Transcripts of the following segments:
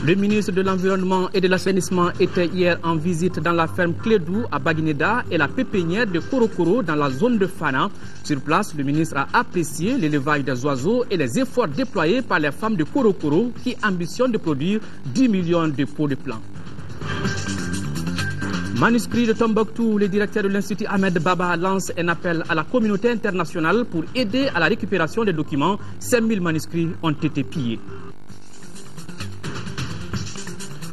Le ministre de l'Environnement et de l'Assainissement était hier en visite dans la ferme Clédou à Baguineda et la pépinière de Korokoro dans la zone de Fana. Sur place, le ministre a apprécié l'élevage des oiseaux et les efforts déployés par les femmes de Korokoro qui ambitionnent de produire 10 millions de pots de plants. Manuscrit de Tombouctou, le directeur de l'Institut Ahmed Baba lance un appel à la communauté internationale pour aider à la récupération des documents. 5000 manuscrits ont été pillés.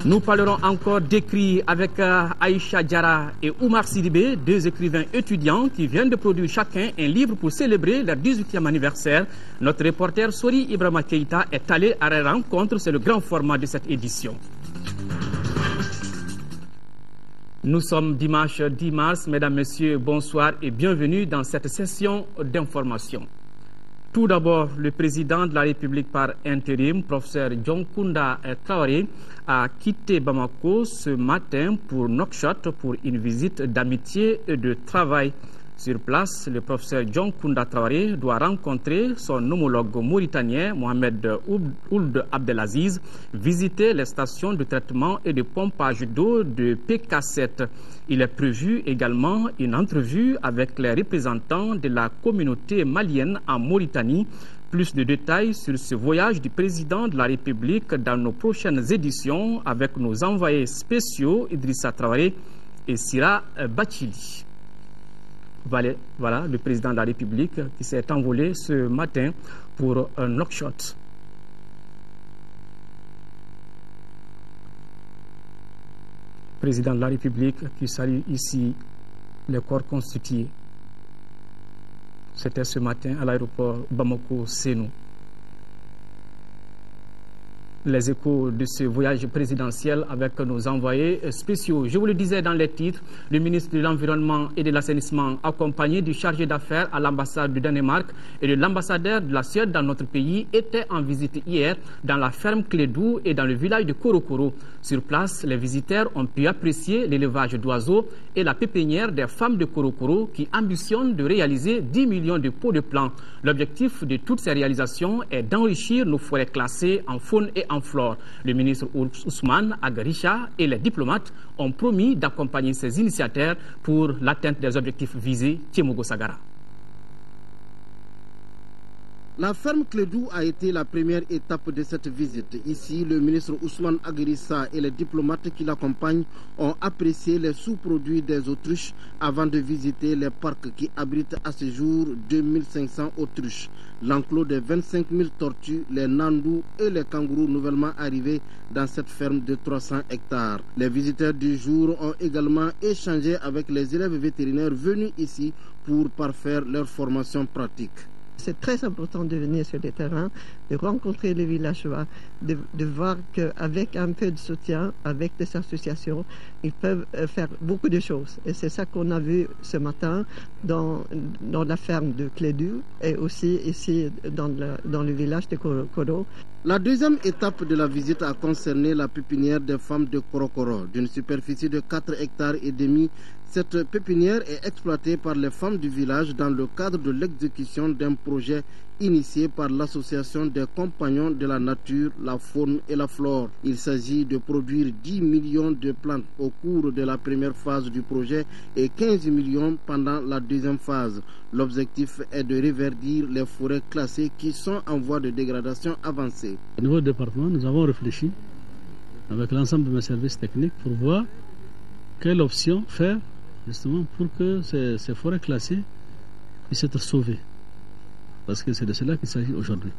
Nous parlerons encore d'écrits avec Aïcha Diarra et Oumar Sidibé, deux écrivains étudiants qui viennent de produire chacun un livre pour célébrer leur 18e anniversaire. Notre reporter Sori Ibrahima Keïta est allé à la rencontre, c'est le grand format de cette édition. Nous sommes dimanche 10 mars, mesdames, messieurs, bonsoir et bienvenue dans cette session d'information. Tout d'abord, le président de la République par intérim, professeur Dionkunda Traoré, a quitté Bamako ce matin pour Nouakchott pour une visite d'amitié et de travail. Sur place, le professeur Dionkunda Traoré doit rencontrer son homologue mauritanien, Mohamed Ould Abdelaziz, visiter les stations de traitement et de pompage d'eau de PK7. Il est prévu également une entrevue avec les représentants de la communauté malienne en Mauritanie. Plus de détails sur ce voyage du président de la République dans nos prochaines éditions avec nos envoyés spéciaux Idrissa Traoré et Sira Bachili. Voilà le président de la République qui s'est envolé ce matin pour Nouakchott. Président de la République qui salue ici les corps constitués. C'était ce matin à l'aéroport Bamako-Sénou. Les échos de ce voyage présidentiel avec nos envoyés spéciaux. Je vous le disais dans les titres, le ministre de l'Environnement et de l'Assainissement, accompagné du chargé d'affaires à l'ambassade du Danemark et de l'ambassadeur de la Suède dans notre pays, était en visite hier dans la ferme Clédou et dans le village de Korokoro. Sur place, les visiteurs ont pu apprécier l'élevage d'oiseaux et la pépinière des femmes de Korokoro qui ambitionnent de réaliser 10 millions de pots de plants. L'objectif de toutes ces réalisations est d'enrichir nos forêts classées en faune et en flore. Le ministre Ousmane Agarisha et les diplomates ont promis d'accompagner ces initiateurs pour l'atteinte des objectifs visés. Tiemogo Sagara. La ferme Clédou a été la première étape de cette visite. Ici, le ministre Ousmane Aguirissa et les diplomates qui l'accompagnent ont apprécié les sous-produits des autruches avant de visiter les parcs qui abritent à ce jour 2500 autruches. L'enclos de 25 000 tortues, les nandous et les kangourous nouvellement arrivés dans cette ferme de 300 hectares. Les visiteurs du jour ont également échangé avec les élèves vétérinaires venus ici pour parfaire leur formation pratique. C'est très important de venir sur le terrain, de rencontrer les villageois, de voir qu'avec un peu de soutien, avec des associations, ils peuvent faire beaucoup de choses. Et c'est ça qu'on a vu ce matin dans la ferme de Clédou et aussi ici dans le village de Korokoro. La deuxième étape de la visite a concerné la pépinière des femmes de Korokoro. D'une superficie de 4 hectares et demi, cette pépinière est exploitée par les femmes du village dans le cadre de l'exécution d'un projet initié par l'association des compagnons de la nature, la faune et la flore. Il s'agit de produire 10 millions de plantes au cours de la première phase du projet et 15 millions pendant la deuxième phase. L'objectif est de reverdir les forêts classées qui sont en voie de dégradation avancée. Au niveau du département, nous avons réfléchi avec l'ensemble de mes services techniques pour voir quelle option faire justement pour que ces forêts classées puissent être sauvées. Parce que c'est de cela qu'il s'agit aujourd'hui.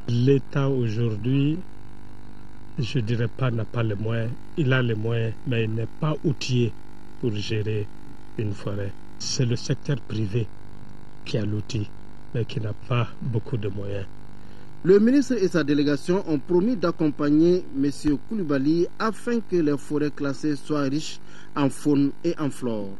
L'État aujourd'hui, je ne dirais pas n'a pas les moyens. Il a les moyens, mais il n'est pas outillé pour gérer une forêt. C'est le secteur privé qui a l'outil, mais qui n'a pas beaucoup de moyens. Le ministre et sa délégation ont promis d'accompagner M. Koulibaly afin que les forêts classées soient riches en faune et en flore.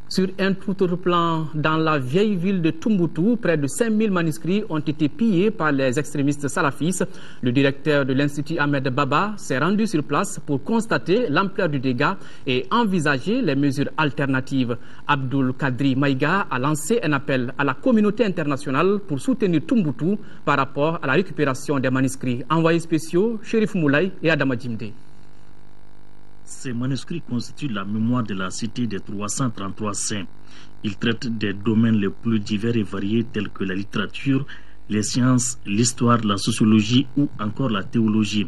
Sur un tout autre plan, dans la vieille ville de Tombouctou, près de 5000 manuscrits ont été pillés par les extrémistes salafistes. Le directeur de l'Institut Ahmed Baba s'est rendu sur place pour constater l'ampleur du dégât et envisager les mesures alternatives. Abdul Kadri Maïga a lancé un appel à la communauté internationale pour soutenir Tombouctou par rapport à la récupération des manuscrits. Envoyés spéciaux, Chérif Moulay et Adama Djimde. Ces manuscrits constituent la mémoire de la cité des 333 saints. Ils traitent des domaines les plus divers et variés tels que la littérature, les sciences, l'histoire, la sociologie ou encore la théologie.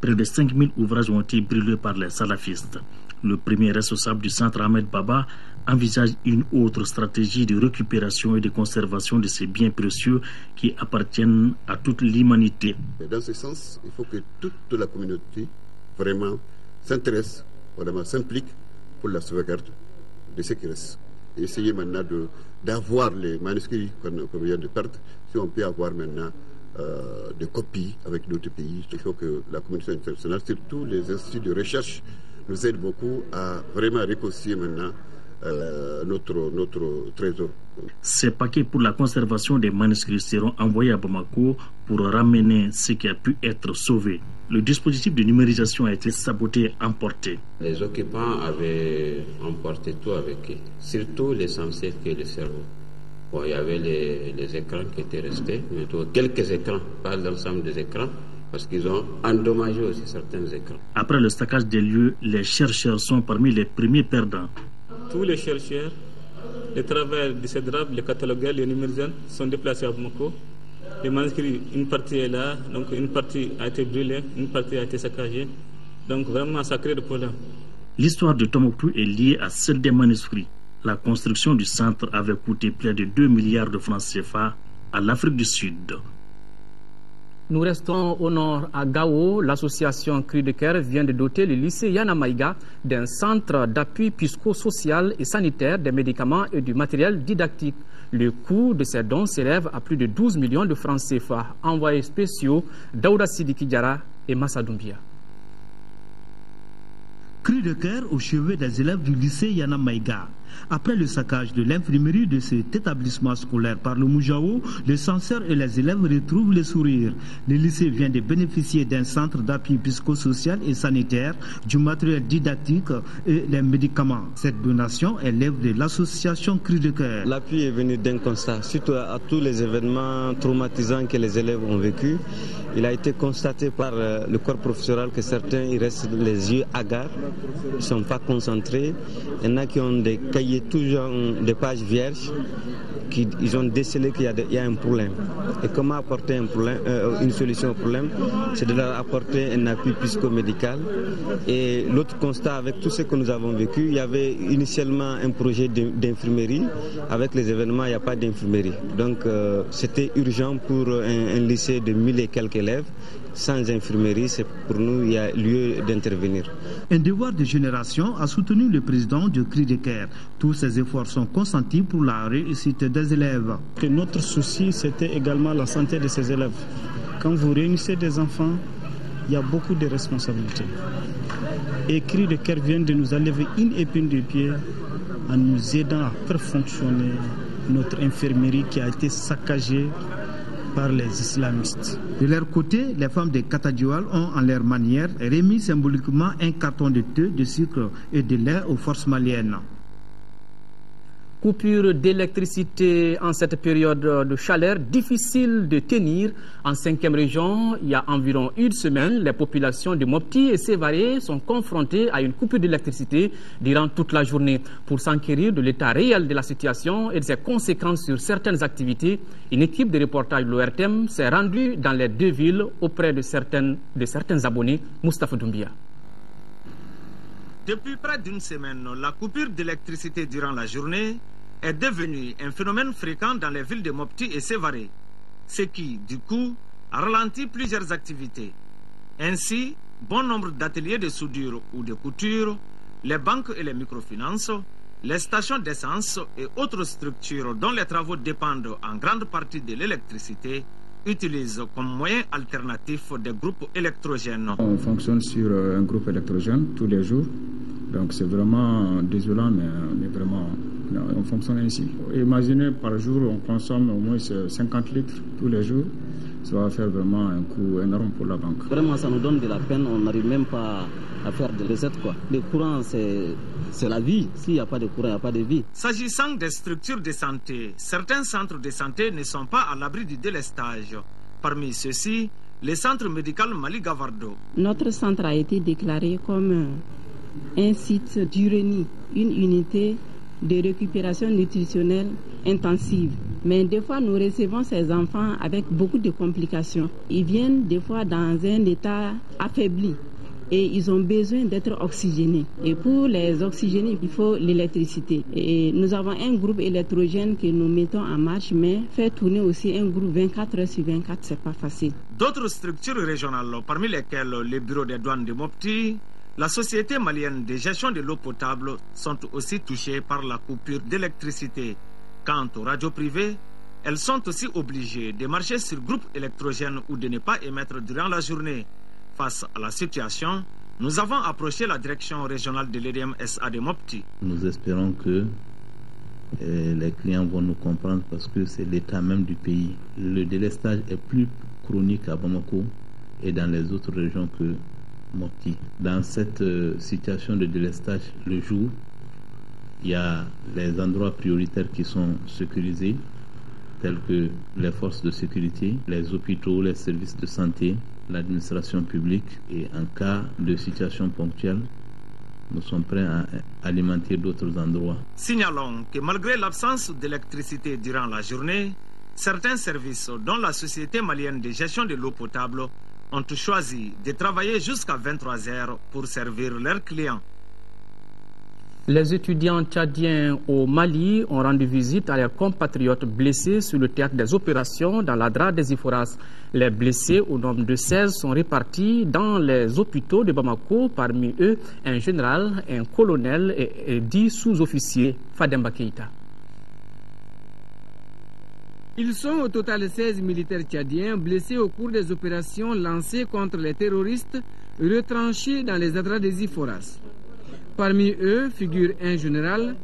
Près de 5000 ouvrages ont été brûlés par les salafistes. Le premier responsable du centre Ahmed Baba envisage une autre stratégie de récupération et de conservation de ces biens précieux qui appartiennent à toute l'humanité. Dans ce sens, il faut que toute la communauté vraiment s'intéresse, vraiment s'implique pour la sauvegarde de ce qui reste. Et essayer maintenant d'avoir les manuscrits qu'on vient de perdre, si on peut avoir maintenant des copies avec d'autres pays. Il faut que la communauté internationale, surtout les instituts de recherche, nous aident beaucoup à vraiment reconstituer maintenant notre trésor. Ces paquets pour la conservation des manuscrits seront envoyés à Bamako pour ramener ce qui a pu être sauvé. Le dispositif de numérisation a été saboté et emporté. Les occupants avaient emporté tout avec eux, surtout l'essentiel qui est le cerveau. Bon, il y avait les écrans qui étaient restés, mais quelques écrans, pas l'ensemble des écrans, parce qu'ils ont endommagé aussi certains écrans. Après le saccage des lieux, les chercheurs sont parmi les premiers perdants. Tous les chercheurs, les travailleurs du CEDRAB, les catalogueurs, les numérisants sont déplacés à Bamako. Les manuscrits, une partie est là, donc une partie a été brûlée, une partie a été saccagée. Donc vraiment, ça crée des problèmes. L'histoire de Tombouctou est liée à celle des manuscrits. La construction du centre avait coûté près de 2 milliards de francs CFA à l'Afrique du Sud. Nous restons au nord à Gao. L'association Cri de Cœur vient de doter le lycée Yana Maïga d'un centre d'appui psychosocial et sanitaire, des médicaments et du matériel didactique. Le coût de ces dons s'élève à plus de 12 millions de francs CFA. Envoyés spéciaux, Daouda Sidiki Diara et Massa Doumbia. Cri de cœur au chevet des élèves du lycée Yana Maïga. Après le saccage de l'infirmerie de cet établissement scolaire par le Moujao, les censeurs et les élèves retrouvent le sourire. Le lycée vient de bénéficier d'un centre d'appui psychosocial et sanitaire, du matériel didactique et des médicaments. Cette donation est l'œuvre de l'association Cri de Cœur. L'appui est venu d'un constat, suite à tous les événements traumatisants que les élèves ont vécus. Il a été constaté par le corps professoral que certains ils restent les yeux hagards, ils ne sont pas concentrés. Il y en a qui ont des cahiers toujours des pages vierges, ils ont décelé qu'il y a un problème. Et comment apporter une solution au problème? C'est de leur apporter un appui psychomédical. Et l'autre constat, avec tout ce que nous avons vécu, il y avait initialement un projet d'infirmerie. Avec les événements, il n'y a pas d'infirmerie. Donc c'était urgent pour un lycée de 1000 et quelques élèves. Sans infirmerie, pour nous, il y a lieu d'intervenir. Un devoir de génération a soutenu le président du Cri de Cœur. Tous ces efforts sont consentis pour la réussite des élèves. Que notre souci, c'était également la santé de ces élèves. Quand vous réunissez des enfants, il y a beaucoup de responsabilités. Et Cri de Cœur vient de nous enlever une épine du pied en nous aidant à faire fonctionner notre infirmerie qui a été saccagée par les islamistes. De leur côté, les femmes de Katadjoual ont en leur manière remis symboliquement un carton de thé, de sucre et de lait aux forces maliennes. Coupure d'électricité en cette période de chaleur, difficile de tenir. En 5e région, il y a environ une semaine, les populations de Mopti et Sévaré sont confrontées à une coupure d'électricité durant toute la journée. Pour s'enquérir de l'état réel de la situation et de ses conséquences sur certaines activités, une équipe de reportage de l'ORTM s'est rendue dans les deux villes auprès de certains abonnés. Moustapha Doumbia. Depuis près d'une semaine, la coupure d'électricité durant la journée est devenue un phénomène fréquent dans les villes de Mopti et Sévaré, ce qui, du coup, a ralenti plusieurs activités. Ainsi, bon nombre d'ateliers de soudure ou de couture, les banques et les microfinances, les stations d'essence et autres structures dont les travaux dépendent en grande partie de l'électricité utilisent comme moyen alternatif des groupes électrogènes. On fonctionne sur un groupe électrogène tous les jours, donc c'est vraiment désolant, mais vraiment On fonctionne ainsi. Imaginez, par jour, on consomme au moins 50 litres tous les jours. Ça va faire vraiment un coût énorme pour la banque. Vraiment, ça nous donne de la peine. On n'arrive même pas à faire des recettes, quoi. Le courant, c'est la vie. S'il n'y a pas de courant, il n'y a pas de vie. S'agissant des structures de santé, certains centres de santé ne sont pas à l'abri du délestage. Parmi ceux-ci, le centre médical Mali-Gavardo. Notre centre a été déclaré comme un site d'Uranie, une unité de récupération nutritionnelle intensive. Mais des fois, nous recevons ces enfants avec beaucoup de complications. Ils viennent des fois dans un état affaibli et ils ont besoin d'être oxygénés. Et pour les oxygéner, il faut l'électricité. Et nous avons un groupe électrogène que nous mettons en marche, mais faire tourner aussi un groupe 24 heures sur 24, c'est pas facile. D'autres structures régionales, parmi lesquelles le bureau des douanes de Mopti, la Société malienne de gestion de l'eau potable, sont aussi touchées par la coupure d'électricité. Quant aux radios privées, elles sont aussi obligées de marcher sur groupe électrogène ou de ne pas émettre durant la journée. Face à la situation, nous avons approché la direction régionale de l'EDM-SA de Mopti. Nous espérons que les clients vont nous comprendre parce que c'est l'état même du pays. Le délestage est plus chronique à Bamako et dans les autres régions que Mopti. Dans cette situation de délestage, le jour, il y a les endroits prioritaires qui sont sécurisés, tels que les forces de sécurité, les hôpitaux, les services de santé, l'administration publique. Et en cas de situation ponctuelle, nous sommes prêts à alimenter d'autres endroits. Signalons que malgré l'absence d'électricité durant la journée, certains services, dont la Société malienne de gestion de l'eau potable, ont choisi de travailler jusqu'à 23 heures pour servir leurs clients. Les étudiants tchadiens au Mali ont rendu visite à leurs compatriotes blessés sur le théâtre des opérations dans la DRA des Iforas. Les blessés, au nombre de 16, sont répartis dans les hôpitaux de Bamako, parmi eux un général, un colonel et 10 sous-officiers. Fademba Keïta. Ils sont au total 16 militaires tchadiens blessés au cours des opérations lancées contre les terroristes retranchés dans les adras des Iforas. Parmi eux figurent un général,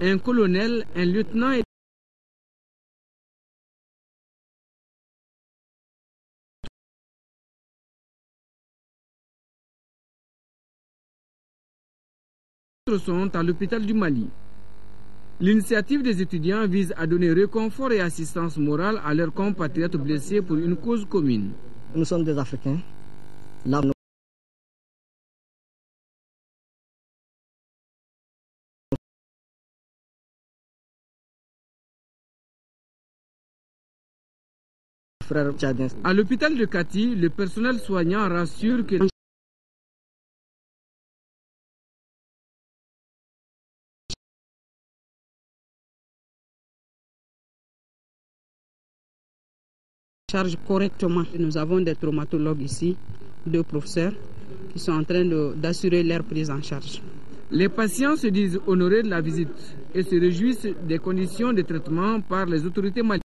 un colonel, un lieutenant et d'autres sont à l'hôpital du Mali. L'initiative des étudiants vise à donner réconfort et assistance morale à leurs compatriotes blessés pour une cause commune. Nous sommes des Africains. Là, à l'hôpital de Kati, le personnel soignant rassure que charge correctement. Nous avons des traumatologues ici, 2 professeurs qui sont en train d'assurer leur prise en charge. Les patients se disent honorés de la visite et se réjouissent des conditions de traitement par les autorités maliennes.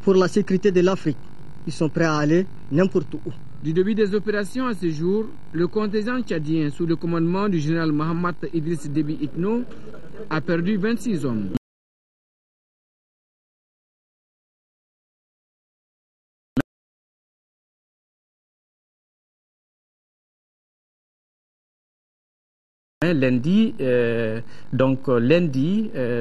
Pour la sécurité de l'Afrique, ils sont prêts à aller n'importe où. Du début des opérations à ce jour, le contingent tchadien sous le commandement du général Mohamed Idriss Déby Itno a perdu 26 hommes. Lundi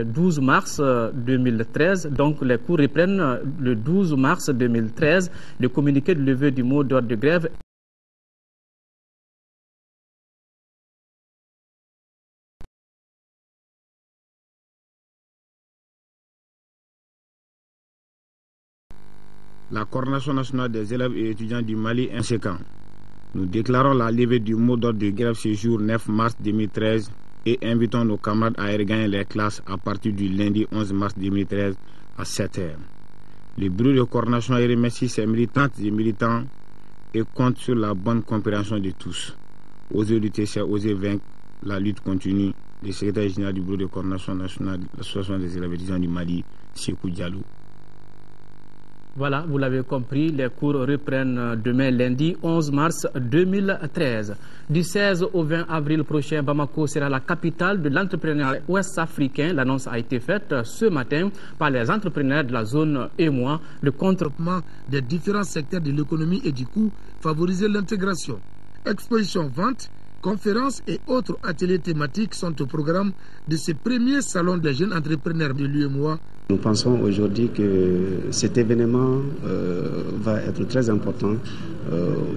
12 mars 2013, donc les cours reprennent le 12 mars 2013. Le communiqué de levée du mot d'ordre de grève La Coordination nationale des élèves et étudiants du Mali inséquent. Nous déclarons la levée du mot d'ordre de grève ce jour 9 mars 2013 et invitons nos camarades à regagner les classes à partir du lundi 11 mars 2013 à 7 h. Le bureau de coordination remercie ses militantes et militants et compte sur la bonne compréhension de tous. Osez lutter, c'est oser vaincre. La lutte continue. Le secrétaire général du bureau de coordination nationale de l'association des élèves étudiants du Mali, Sékou Diallo. Voilà, vous l'avez compris, les cours reprennent demain lundi 11 mars 2013. Du 16 au 20 avril prochain, Bamako sera la capitale de l'entrepreneuriat ouest-africain. L'annonce a été faite ce matin par les entrepreneurs de la zone EMOA. Le contrepement des différents secteurs de l'économie et du coup favoriser l'intégration. Exposition, vente, conférences et autres ateliers thématiques sont au programme de ce premier salon des jeunes entrepreneurs de l'UEMOA. Nous pensons aujourd'hui que cet événement va être très important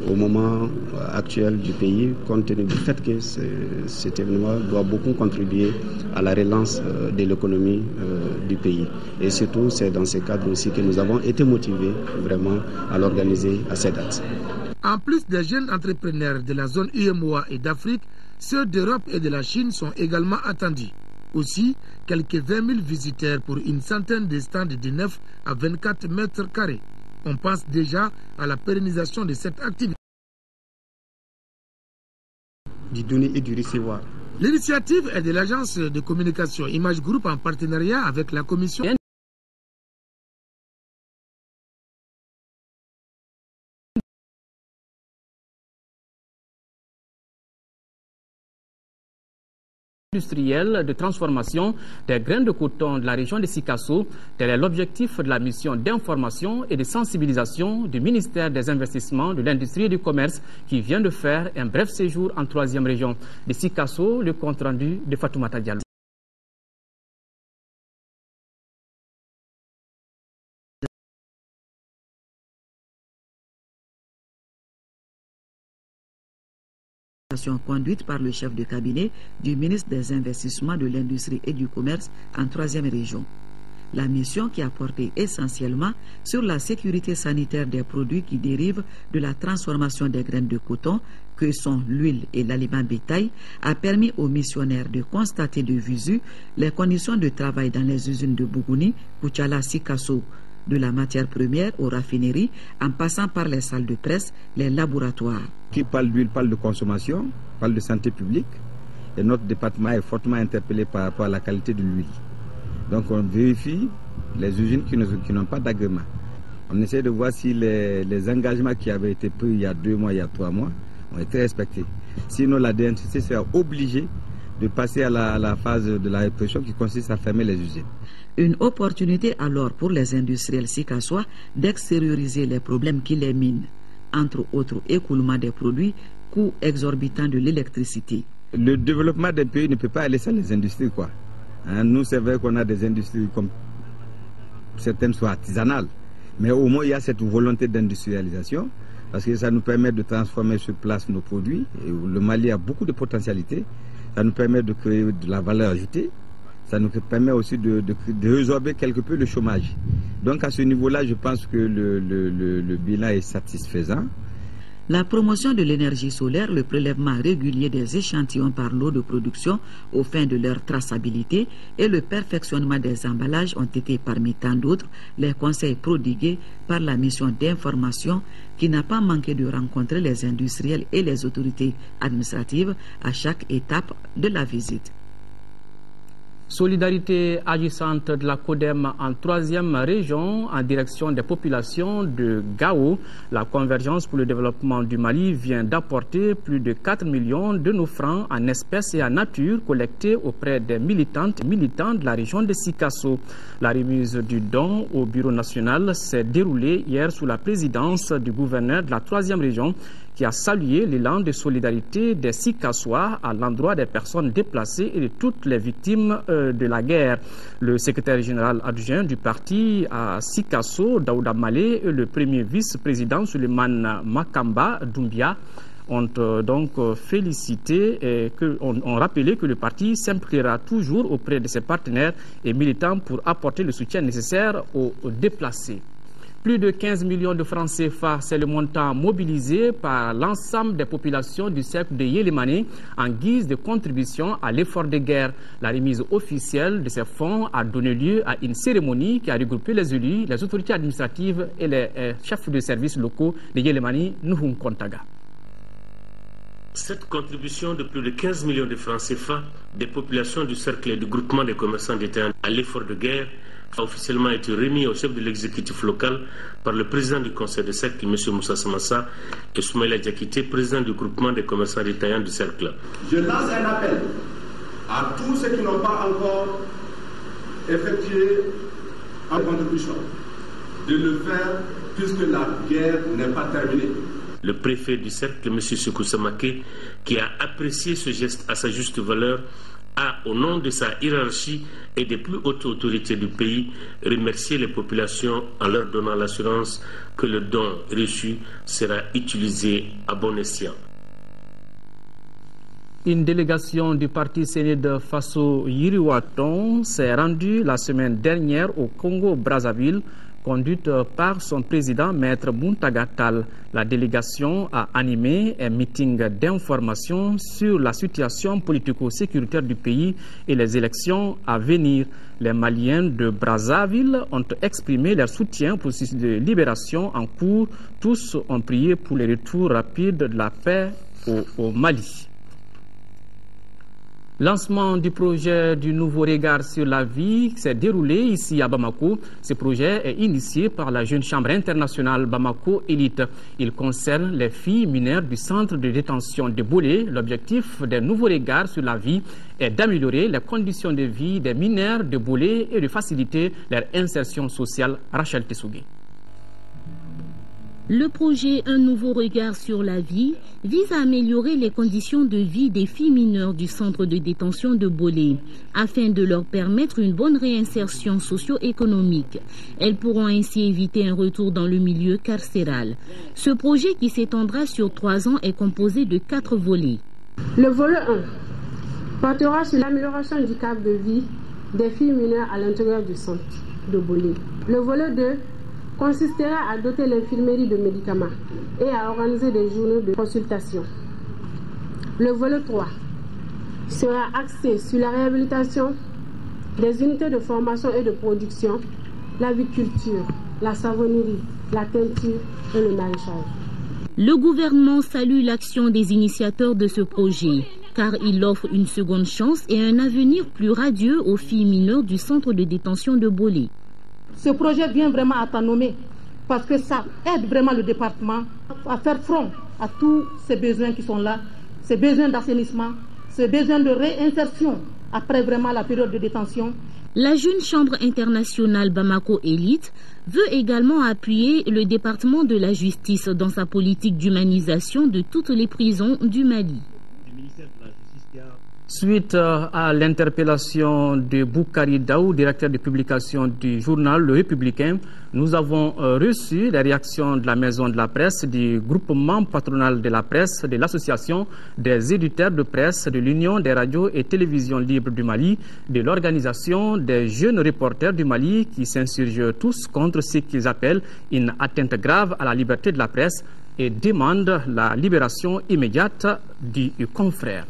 au moment actuel du pays, compte tenu du fait que cet événement doit beaucoup contribuer à la relance de l'économie du pays. Et surtout, c'est dans ce cadre aussi que nous avons été motivés vraiment à l'organiser à cette date. En plus des jeunes entrepreneurs de la zone UEMOA et d'Afrique, ceux d'Europe et de la Chine sont également attendus. Aussi, quelques 20 000 visiteurs pour une centaine de stands de 9 à 24 mètres carrés. On pense déjà à la pérennisation de cette activité. Du donner et du recevoir. L'initiative est de l'agence de communication Image Group en partenariat avec la commission industrielle de transformation des grains de coton de la région de Sikasso. Tel est l'objectif de la mission d'information et de sensibilisation du ministère des Investissements, de l'Industrie et du Commerce qui vient de faire un bref séjour en 3e région de Sikasso. Le compte rendu de Fatoumata Diallo. Conduite par le chef de cabinet du ministre des Investissements, de l'Industrie et du Commerce en 3e région. La mission, qui a porté essentiellement sur la sécurité sanitaire des produits qui dérivent de la transformation des graines de coton, que sont l'huile et l'aliment bétail, a permis aux missionnaires de constater de visu les conditions de travail dans les usines de Bougouni, Koutiala, Sikasso, de la matière première aux raffineries, en passant par les salles de presse, les laboratoires. Qui parle d'huile parle de consommation, parle de santé publique, et notre département est fortement interpellé par rapport à la qualité de l'huile. Donc on vérifie les usines qui n'ont pas d'agrément. On essaie de voir si les engagements qui avaient été pris il y a 2 mois, il y a 3 mois, ont été respectés. Sinon la DNCC sera obligée de passer à la phase de la répression qui consiste à fermer les usines. Une opportunité alors pour les industriels sikassois d'extérioriser les problèmes qui les minent, entre autres écoulement des produits, coûts exorbitants de l'électricité. Le développement d'un pays ne peut pas aller sans les industries, quoi. Nous, c'est vrai qu'on a des industries comme certaines sont artisanales, mais au moins il y a cette volonté d'industrialisation parce que ça nous permet de transformer sur place nos produits. Et le Mali a beaucoup de potentialités. Ça nous permet de créer de la valeur ajoutée. Ça nous permet aussi de résorber quelque peu le chômage. Donc à ce niveau-là, je pense que le bilan est satisfaisant. La promotion de l'énergie solaire, le prélèvement régulier des échantillons par lot de production aux fins de leur traçabilité et le perfectionnement des emballages ont été parmi tant d'autres les conseils prodigués par la mission d'information qui n'a pas manqué de rencontrer les industriels et les autorités administratives à chaque étape de la visite. Solidarité agissante de la CODEM en 3e région en direction des populations de Gao. La Convergence pour le développement du Mali vient d'apporter plus de 4 millions de nos francs en espèces et en nature collectés auprès des militantes et militants de la région de Sikasso. La remise du don au Bureau national s'est déroulée hier sous la présidence du gouverneur de la 3e région qui a salué l'élan de solidarité des Sikassois à l'endroit des personnes déplacées et de toutes les victimes de la guerre. Le secrétaire général adjoint du parti à Sikasso, Daouda Malé, et le premier vice-président Suleiman Makamba Doumbia ont donc félicité et ont rappelé que le parti s'impliquera toujours auprès de ses partenaires et militants pour apporter le soutien nécessaire aux déplacés. Plus de 15 millions de francs CFA, c'est le montant mobilisé par l'ensemble des populations du cercle de Yélémané en guise de contribution à l'effort de guerre. La remise officielle de ces fonds a donné lieu à une cérémonie qui a regroupé les élus, les autorités administratives et les chefs de services locaux de Yélémané, Nuhum Kontaga. Cette contribution de plus de 15 millions de francs CFA des populations du cercle et du groupement des commerçants d'État à l'effort de guerre a officiellement été remis au chef de l'exécutif local par le président du conseil de cercle, M. Moussa Samassa, et Soumaïla Diakité, président du groupement des commerçants détaillants du cercle. Je lance un appel à tous ceux qui n'ont pas encore effectué une contribution de le faire puisque la guerre n'est pas terminée. Le préfet du cercle, M. Sekou Samake, qui a apprécié ce geste à sa juste valeur, a, au nom de sa hiérarchie et des plus hautes autorités du pays, remercié les populations en leur donnant l'assurance que le don reçu sera utilisé à bon escient. Une délégation du parti Sénéde Faso Yiriwaton s'est rendue la semaine dernière au Congo-Brazzaville, conduite par son président, Maître Bountaga Tall. La délégation a animé un meeting d'information sur la situation politico-sécuritaire du pays et les élections à venir. Les Maliens de Brazzaville ont exprimé leur soutien au processus de libération en cours. Tous ont prié pour le retour rapide de la paix au Mali. Lancement du projet du nouveau regard sur la vie s'est déroulé ici à Bamako. Ce projet est initié par la jeune chambre internationale Bamako Elite. Il concerne les filles mineures du centre de détention de Bolé. L'objectif des nouveaux regards sur la vie est d'améliorer les conditions de vie des mineurs de Bolé et de faciliter leur insertion sociale. Rachel Tessougé. Le projet Un nouveau regard sur la vie vise à améliorer les conditions de vie des filles mineures du centre de détention de Bolé, afin de leur permettre une bonne réinsertion socio-économique. Elles pourront ainsi éviter un retour dans le milieu carcéral. Ce projet, qui s'étendra sur 3 ans, est composé de 4 volets. Le volet 1 portera sur l'amélioration du cadre de vie des filles mineures à l'intérieur du centre de Bolé. Le volet 2 consistera à doter l'infirmerie de médicaments et à organiser des journées de consultation. Le volet 3 sera axé sur la réhabilitation des unités de formation et de production, l'aviculture, la savonnerie, la teinture et le maraîchage. Le gouvernement salue l'action des initiateurs de ce projet, car il offre une seconde chance et un avenir plus radieux aux filles mineures du centre de détention de Bolé. Ce projet vient vraiment à temps nommé parce que ça aide vraiment le département à faire front à tous ces besoins qui sont là, ces besoins d'assainissement, ces besoins de réinsertion après vraiment la période de détention. La jeune chambre internationale Bamako Elite veut également appuyer le département de la justice dans sa politique d'humanisation de toutes les prisons du Mali. Suite à l'interpellation de Boukari Daou, directeur de publication du journal Le Républicain, nous avons reçu les réactions de la Maison de la Presse, du groupement patronal de la presse, de l'Association des éditeurs de presse, de l'Union des radios et télévisions libres du Mali, de l'Organisation des jeunes reporters du Mali qui s'insurgent tous contre ce qu'ils appellent une atteinte grave à la liberté de la presse et demandent la libération immédiate du confrère.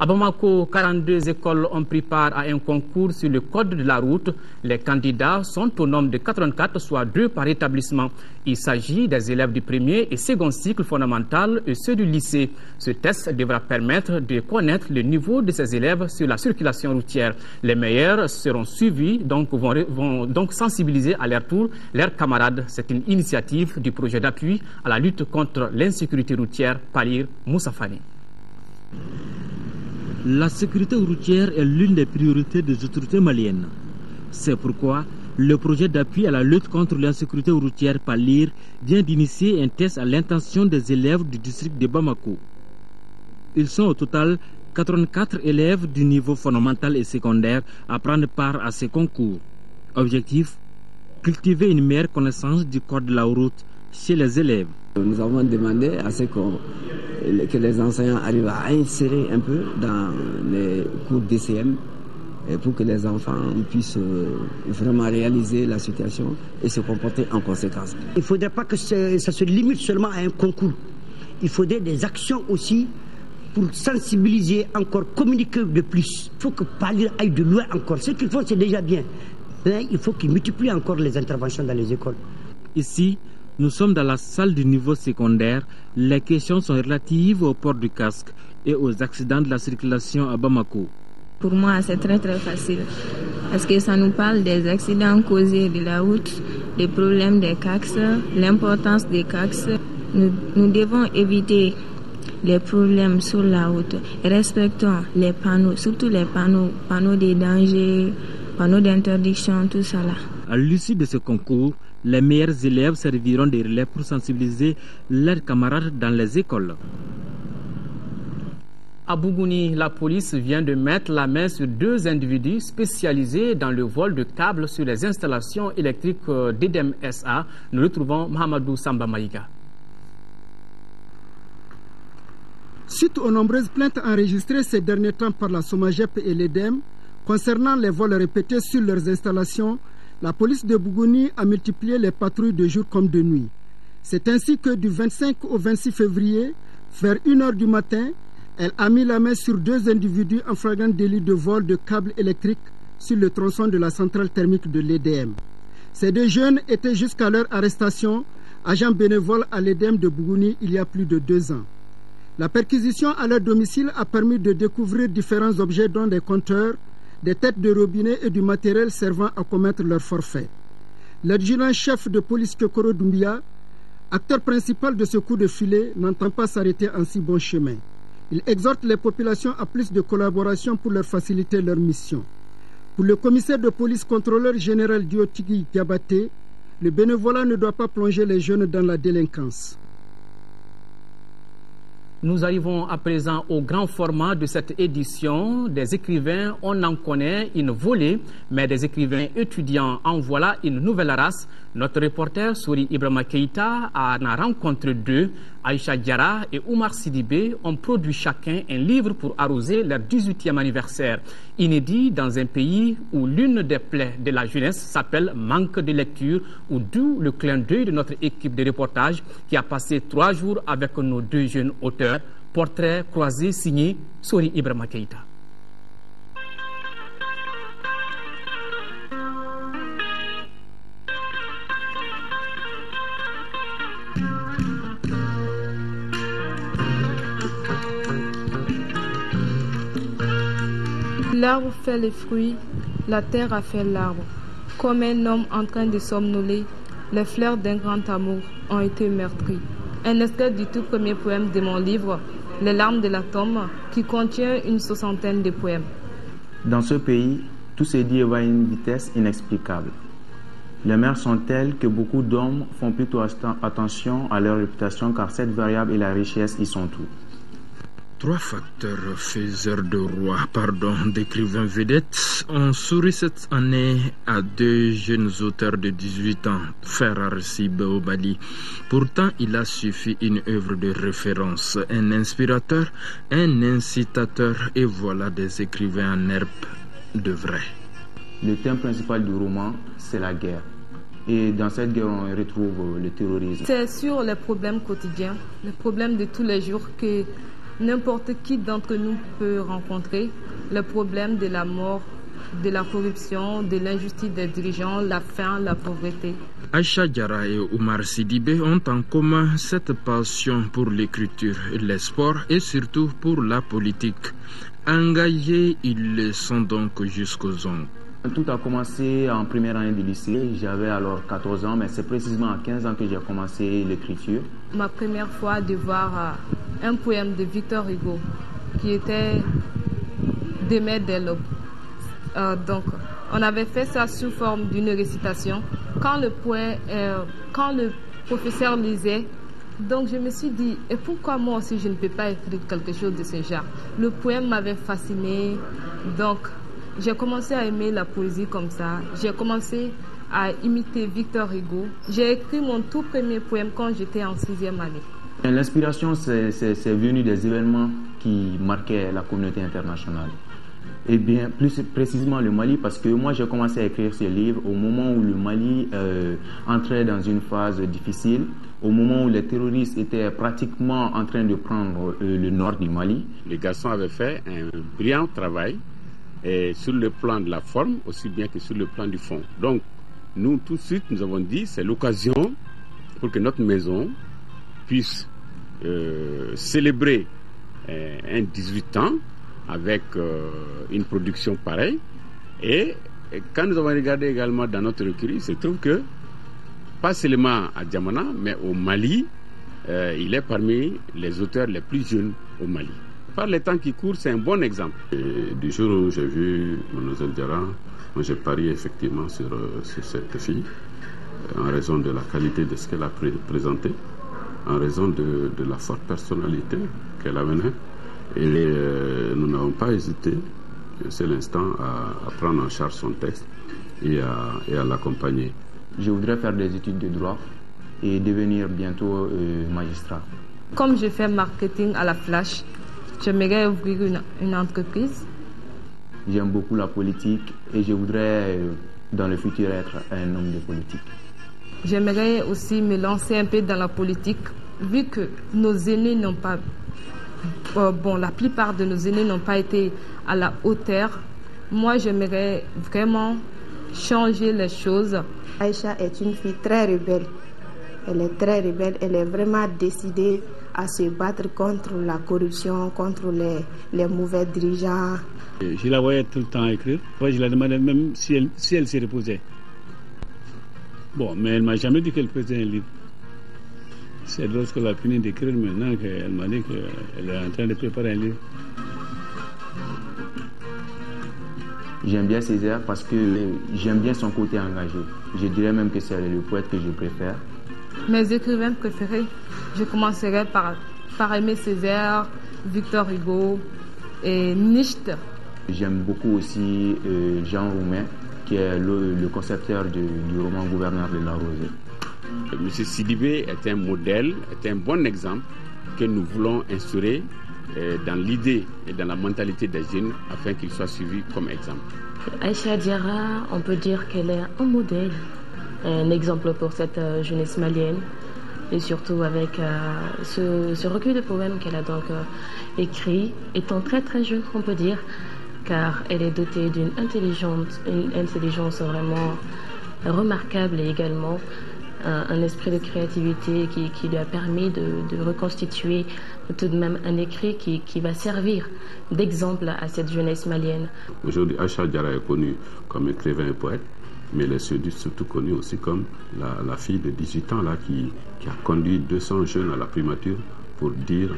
À Bamako, 42 écoles ont pris part à un concours sur le code de la route. Les candidats sont au nombre de 84, soit 2 par établissement. Il s'agit des élèves du premier et second cycle fondamental et ceux du lycée. Ce test devra permettre de connaître le niveau de ces élèves sur la circulation routière. Les meilleurs seront suivis, vont donc sensibiliser à leur tour leurs camarades. C'est une initiative du projet d'appui à la lutte contre l'insécurité routière Palir Moussafani. La sécurité routière est l'une des priorités des autorités maliennes. C'est pourquoi le projet d'appui à la lutte contre l'insécurité routière PALIR vient d'initier un test à l'intention des élèves du district de Bamako. Ils sont au total 84 élèves du niveau fondamental et secondaire à prendre part à ces concours. Objectif, cultiver une meilleure connaissance du code de la route chez les élèves. Nous avons demandé à ce que les enseignants arrivent à insérer un peu dans les cours DCM pour que les enfants puissent vraiment réaliser la situation et se comporter en conséquence. Il ne faudrait pas que ça se limite seulement à un concours. Il faudrait des actions aussi pour sensibiliser encore, communiquer de plus. Il faut que PALIR aille de loin encore. Ce qu'ils font, c'est déjà bien. Mais il faut qu'ils multiplient encore les interventions dans les écoles. Ici, nous sommes dans la salle du niveau secondaire. Les questions sont relatives au port du casque et aux accidents de la circulation à Bamako. Pour moi, c'est très facile parce que ça nous parle des accidents causés de la route, des problèmes des CAX, l'importance des CAX. Nous devons éviter les problèmes sur la route. Respectons les panneaux, surtout les panneaux des dangers, panneaux d'interdiction, tout ça là. À l'issue de ce concours, les meilleurs élèves serviront des relais pour sensibiliser leurs camarades dans les écoles. À Bougouni, la police vient de mettre la main sur 2 individus spécialisés dans le vol de câbles sur les installations électriques d'Edem SA. Nous retrouvons Mohamedou Samba Maïga. Suite aux nombreuses plaintes enregistrées ces derniers temps par la SOMAGEP et l'EDEM concernant les vols répétés sur leurs installations, la police de Bougouni a multiplié les patrouilles de jour comme de nuit. C'est ainsi que du 25 au 26 février, vers 1h du matin, elle a mis la main sur 2 individus en flagrant délit de vol de câbles électriques sur le tronçon de la centrale thermique de l'EDM. Ces 2 jeunes étaient jusqu'à leur arrestation agents bénévoles à l'EDM de Bougouni il y a plus de 2 ans. La perquisition à leur domicile a permis de découvrir différents objets dont des compteurs, des têtes de robinet et du matériel servant à commettre leur forfait. L'adjudant-chef de police Kekoro Doumbia, acteur principal de ce coup de filet, n'entend pas s'arrêter en si bon chemin. Il exhorte les populations à plus de collaboration pour leur faciliter leur mission. Pour le commissaire de police contrôleur général Diotigi Diabaté, le bénévolat ne doit pas plonger les jeunes dans la délinquance. Nous arrivons à présent au grand format de cette édition. Des écrivains, on en connaît une volée, mais des écrivains étudiants, en voilà une nouvelle race. Notre reporter Souri Ibrahima Keïta en a rencontré 2. Aïcha Diarra et Oumar Sidibé ont produit chacun un livre pour arroser leur 18e anniversaire. Inédit dans un pays où l'une des plaies de la jeunesse s'appelle manque de lecture, ou d'où le clin d'œil de notre équipe de reportage qui a passé 3 jours avec nos 2 jeunes auteurs. Portrait croisé signé Souri Ibrahima Keïta. L'arbre fait les fruits, la terre a fait l'arbre. Comme un homme en train de somnoler, les fleurs d'un grand amour ont été meurtries. Un extrait du tout premier poème de mon livre, Les larmes de la tombe, qui contient une 60aine de poèmes. Dans ce pays, tout se dit et va à une vitesse inexplicable. Les mers sont telles que beaucoup d'hommes font plutôt attention à leur réputation, car cette variable et la richesse y sont tout. 3 facteurs faiseurs de rois, d'écrivains vedettes, ont souri cette année à 2 jeunes auteurs de 18 ans, Ferrar Sib au Bali. Pourtant, il a suffi une œuvre de référence, un inspirateur, un incitateur, et voilà des écrivains en herbe de vrai. Le thème principal du roman, c'est la guerre. Et dans cette guerre, on retrouve le terrorisme. C'est sur les problèmes quotidiens, les problèmes de tous les jours que n'importe qui d'entre nous peut rencontrer, le problème de la mort, de la corruption, de l'injustice des dirigeants, la faim, la pauvreté. Aïcha Diarra et Oumar Sidibé ont en commun cette passion pour l'écriture, les sports et surtout pour la politique. Engagés, ils le sont donc jusqu'aux ongles. Tout a commencé en première année du lycée. J'avais alors 14 ans, mais c'est précisément à 15 ans que j'ai commencé l'écriture. Ma première fois de voir un poème de Victor Hugo qui était d'Aimé Delobes. Donc, on avait fait ça sous forme d'une récitation. Quand le professeur lisait, donc je me suis dit, et pourquoi moi aussi je ne peux pas écrire quelque chose de ce genre? Le poème m'avait fasciné, donc j'ai commencé à aimer la poésie comme ça. J'ai commencé à imiter Victor Hugo. J'ai écrit mon tout premier poème quand j'étais en 6e année. L'inspiration, c'est venu des événements qui marquaient la communauté internationale. Et bien, plus précisément le Mali, parce que moi j'ai commencé à écrire ce livre au moment où le Mali entrait dans une phase difficile, au moment où les terroristes étaient pratiquement en train de prendre le nord du Mali. Les garçons avaient fait un brillant travail. Et sur le plan de la forme aussi bien que sur le plan du fond. Donc nous tout de suite nous avons dit c'est l'occasion pour que notre maison puisse célébrer un 18 ans avec une production pareille. Et quand nous avons regardé également dans notre recueil, il se trouve que, pas seulement à Djamena, mais au Mali, il est parmi les auteurs les plus jeunes au Mali. Par les temps qui courent, c'est un bon exemple. Et du jour où j'ai vu Mlle Diarra, moi j'ai parié effectivement sur cette fille, en raison de la qualité de ce qu'elle a présenté, en raison de la forte personnalité qu'elle amenait. Et nous n'avons pas hésité, c'est l'instant, à prendre en charge son texte et à l'accompagner. Je voudrais faire des études de droit et devenir bientôt magistrat. Comme je fais marketing à la Flash, j'aimerais ouvrir une entreprise. J'aime beaucoup la politique et je voudrais dans le futur être un homme de politique. J'aimerais aussi me lancer un peu dans la politique, vu que nos aînés n'ont pas... la plupart de nos aînés n'ont pas été à la hauteur. Moi, j'aimerais vraiment changer les choses. Aïcha est une fille très rebelle. Elle est très rebelle. Elle est vraiment décidée à se battre contre la corruption, contre les mauvais dirigeants. Je la voyais tout le temps écrire. Moi, je la demandais même si elle s'est reposée. Bon, mais elle ne m'a jamais dit qu'elle faisait un livre. C'est lorsqu'elle a fini d'écrire maintenant qu'elle m'a dit qu'elle est en train de préparer un livre. J'aime bien Césaire parce que j'aime bien son côté engagé. Je dirais même que c'est le poète que je préfère. Mes écrivains préférés, je commencerai par aimer Césaire, Victor Hugo et Nietzsche. J'aime beaucoup aussi Jean Roumain, qui est le concepteur du roman Gouverneur de la Rosée. M. Sidibé est un modèle, est un bon exemple que nous voulons instaurer dans l'idée et dans la mentalité des jeunes afin qu'ils soient suivis comme exemple. Aïcha Diarra, on peut dire qu'elle est un modèle, un exemple pour cette jeunesse malienne et surtout avec ce recueil de poèmes qu'elle a donc écrit, étant très très jeune on peut dire, car elle est dotée d'une intelligence vraiment remarquable et également un esprit de créativité qui lui a permis de reconstituer tout de même un écrit qui va servir d'exemple à cette jeunesse malienne. Aujourd'hui, Aïcha Diarra est connue comme écrivain et poète, mais elle est surtout connue aussi comme la fille de 18 ans là, qui a conduit 200 jeunes à la primature pour dire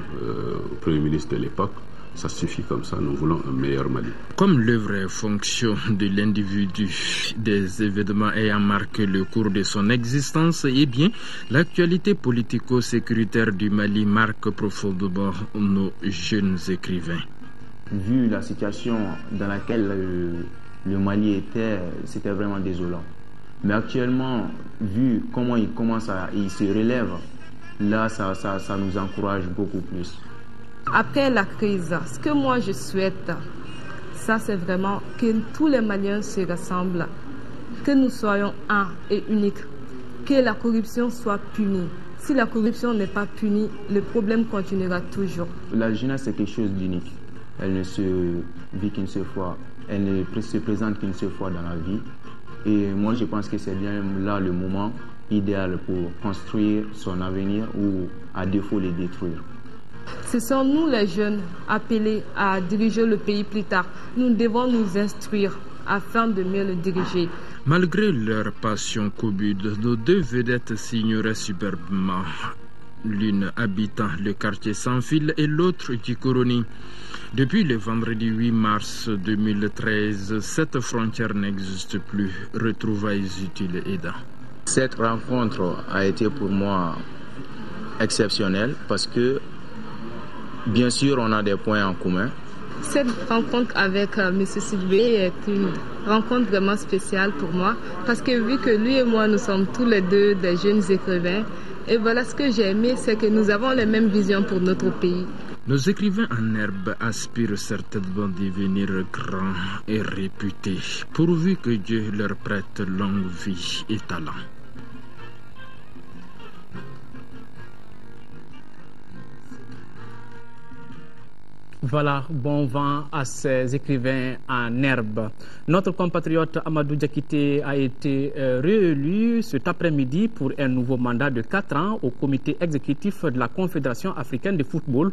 au Premier ministre de l'époque: ça suffit comme ça, nous voulons un meilleur Mali. Comme l'œuvre est fonction de l'individu, des événements ayant marqué le cours de son existence, eh bien, l'actualité politico-sécuritaire du Mali marque profondément nos jeunes écrivains. Vu la situation dans laquelle le Mali était, c'était vraiment désolant. Mais actuellement, vu comment il se relève, là, ça nous encourage beaucoup plus. Après la crise, ce que moi je souhaite, ça c'est vraiment que tous les Maliens se ressemblent, que nous soyons un et uniques, que la corruption soit punie. Si la corruption n'est pas punie, le problème continuera toujours. La jeunesse c'est quelque chose d'unique. Elle ne se vit qu'une seule fois, elle ne se présente qu'une seule fois dans la vie. Et moi je pense que c'est bien là le moment idéal pour construire son avenir ou à défaut le détruire. Ce sont nous les jeunes appelés à diriger le pays plus tard. Nous devons nous instruire afin de mieux le diriger. Malgré leur passion commune, nos deux vedettes signeraient superbement. L'une habitant le quartier sans fil et l'autre Djikoroni. Depuis le vendredi 8 mars 2013, cette frontière n'existe plus. Retrouvailles utiles et aidants. Cette rencontre a été pour moi exceptionnelle parce que bien sûr, on a des points en commun. Cette rencontre avec M. Sidibé est une rencontre vraiment spéciale pour moi parce que vu que lui et moi, nous sommes tous les deux des jeunes écrivains, et voilà ce que j'ai aimé, c'est que nous avons les mêmes visions pour notre pays. Nos écrivains en herbe aspirent certainement à devenir grands et réputés, pourvu que Dieu leur prête longue vie et talent. Voilà, bon vent à ces écrivains en herbe. Notre compatriote Amadou Diakité a été réélu cet après-midi pour un nouveau mandat de 4 ans au comité exécutif de la Confédération africaine de football.